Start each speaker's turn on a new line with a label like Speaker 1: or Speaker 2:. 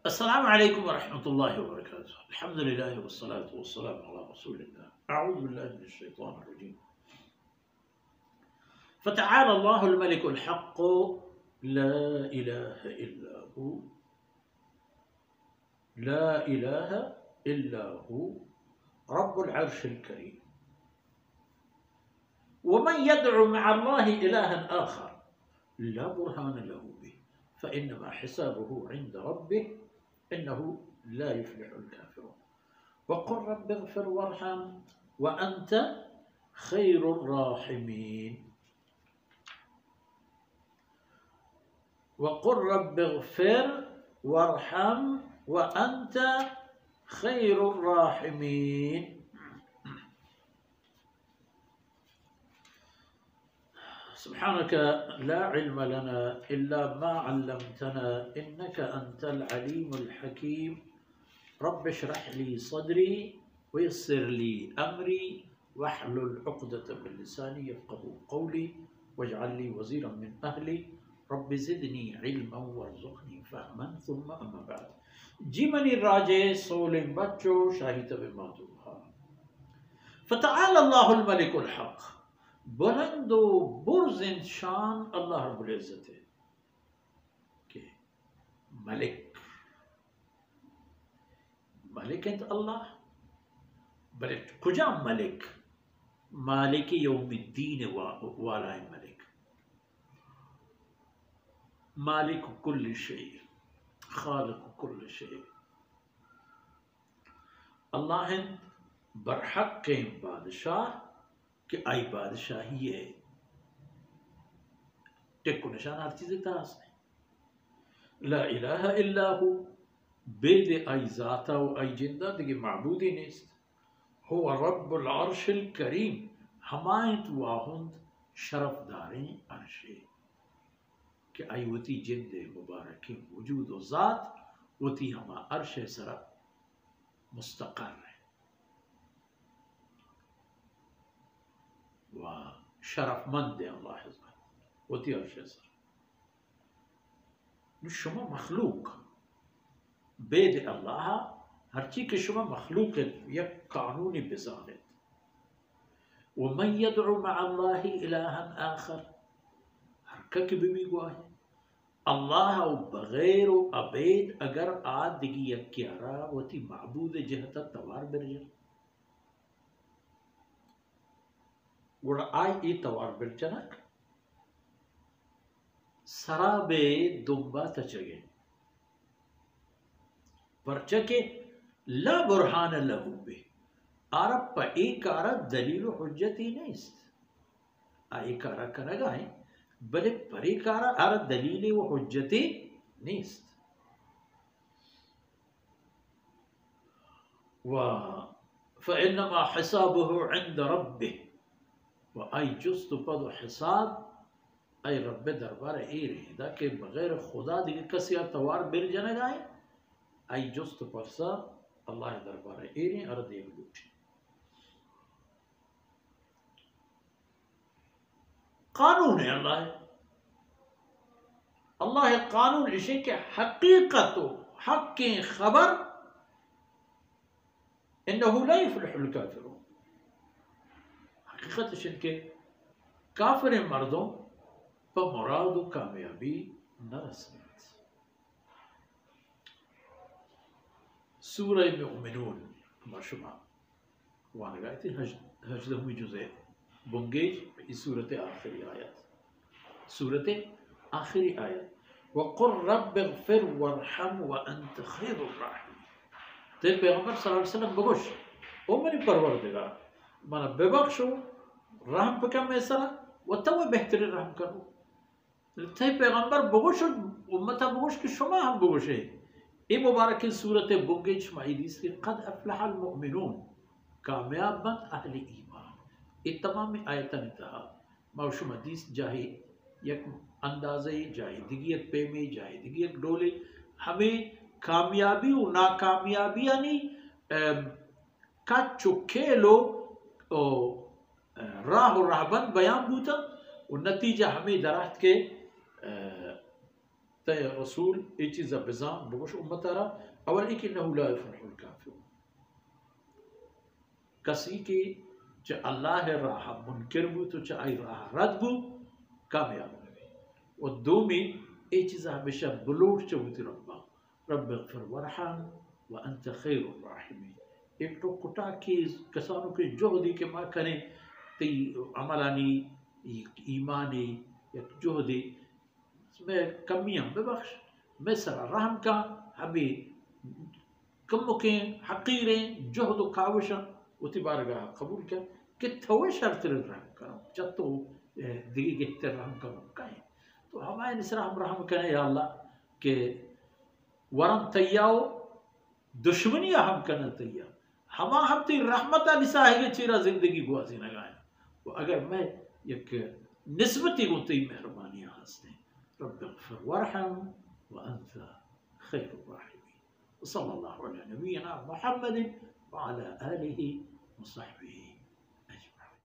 Speaker 1: अस्सलामु अलैकुम वरहमतुल्लाहि वबरकातुहू। अल्हम्दुलिल्लाह वस्सलातु वस्सलामु अला रसूलिल्लाह। अऊज़ु बिल्लाहि मिनश शैतानिर रजीम। फ़तआला अल्लाहुल मलिकुल हक़्क़ु ला इलाहा इल्ला हू ला इलाहा इल्ला हू रब्बुल अर्शिल करीम। वमन यदअु मअल्लाहि इलाहन आखर ला बुरहान लहू बिही फ़इन्नमा हिसाबुहु इंद रब्बिह इन्नहु ला युफ्लिहुल काफ़िरून। वक़ुल रब्बिग़फ़िर वरहम व अंत खैरुर राहिमीन। वक़ुल रब्बिग़फ़िर वरहम व अंत खैरुर राहिमीन। सुब्हानक ला इल्म लना इल्ला मा अल्लमतना इन्नका अंतल अलीमुल हकीम। रब्बि इश्रह ली सदरी वयस्सिर ली अमरी वहलुल उक़दतम मिन लिसानी यफ़क़हू क़ौली वजअल ली वज़ीरम मिन अहली रब्बि ज़िदनी इल्मन वरज़ुक़नी फ़हमन सुम्मा अम्मा बाद। जीमनी राजे सोले बच्चों शाहिद बिमातुहा। फ़तआला अल्लाहुल मलिकुल हक़। बुलंद व बुर्ज़ शान अल्लाह रब्बुल इज़्ज़त है कि मलिक मलिक है तो अल्लाह बले कुजा मलिक मालिक यौमिद्दीन वाला है मलिक मालिक कुल्ल शै खालिक कुल्ल शै। अल्लाह है बरहक के बादशाह कि आई बादशाही है टेक्को निशान हर चीज़ तास है। ला इलाहा इल्ला हू बेद आई ज़ाता व आई जिंदा दिगे माबूदी नेस्त। हो रब्बुल अर्शिल करीम हमायत वाहुंद शरफदारें अर्शे कि आई वती जिंदे मुबारकी वजूद व ज़ात वती हमा अर्शे सरा मुस्तक़र है व शरफमंद अल्लाह वती अर्शे सर शुमा मखलूक बेद अल्लाह हर चीज़ के शुमा मखलूक एक कानूनी बिज़ानित। वमन यदअु मअल्लाहि इलाहन आखर हर कक भी गुआ है अल्लाह बगैर अबेद अगर आद दिगी यक्यारा वती माबूद जहता तवार बिरजर गुड़ आई ई तवार बिरचनक सराबे दुम्बा तचगे परचके ला बुरहान लहू बे आरब पर एकारा दलील हुज्जत ही नहीं एकारा करगा है बले परेकारा आर दलील व हुज्जती नहीं व फ़इन्नमा हिसाबुहु इंद रब्बिह व आई जुस्त पद हिसाब आई रब्बे दरबार ए रहदा के बगैर खुदा दिगे कसिया तवार बिर जनगाए आई जुस्त परसा अल्लाह दरबार ए रे अर देव लूटी कानून है अल्लाह कानून इसे के हकीकत हक के खबर इन्नहु ला युफ्लिहुल काफिरून हकीकत इसे के काफिर मर्दों पर मुराद कामयाबी न रसमत। सूरह मुमिनून मशमा वानगायती हजदहुमी जुज़े बुंगेज इस सूरत आखिरी आयत सूरत आखिरी आयत वक़ुल रब्बिग़फ़िर वरहम व अंत खैरुर राहिमीन। ते पैगंबर सल्लल्लाहु अलैहि वसल्लम बगुश ओ मेरी परवरदिगार मना बेबख्शो रहम पे क्या मैं सरा व तब बेहतरीन रहम करो ते पैगंबर बगुश उम्मत बगुश कि शुमा हम बगुश है ए मुबारक सूरत बुंगेज माइदिस के क़द अफ़लहल मुमिनून कामयाब बन अहले ईमान ये तमाम आयतन तहा मौशुम हदीस जाहे यक अंदाज़े जाहे दिगियत पे में जाहे दिगियत डोले हमें कामयाबी और नाकामयाबी यानी का चुखे लो राह और राहबन बयान बूता और नतीजा हमें दरात के तय रसूल ये चीज़ बेजान बगोश उम्मतारा अवल एक इन्नहु ला युफ्लिहुल काफिरून कसी की च अल्लाह राह मुनकर बु तो च आई राह रद बु कामयाब नबी और दो में ये चीज़ हमेशा बलोट चौथी रब्बा रब्ब इग़फिर वरहम व अंत खैरुर राहिमीन एक तो कुटा की कसानों के जोहदी के माँ करें ती अमलानी ईमानी या जोहदी में कमियां बबख्श मैं सरा रहम का हमें कम के हकीरें जोहद काविश उती बारगाह कबूल कर कि थोड़े शर्त रहम करो चतो दिगी के तेरे रहम करो कहें तो हमारे निसरा हम रहम करें या अल्लाह के वरम तैयाओ दुश्मनी हम करना तैयार हम ती रहमत निसा है चेरा जिंदगी गुआसी न गाए तो अगर मैं एक निस्बती होती मेहरबानी हंसते रब्ब इग़फिर वरहम व अंत खैरुर राहिमीन सल्लल्लाहु अलैहि नबीना मुहम्मद व अला आलिहि व सहबिही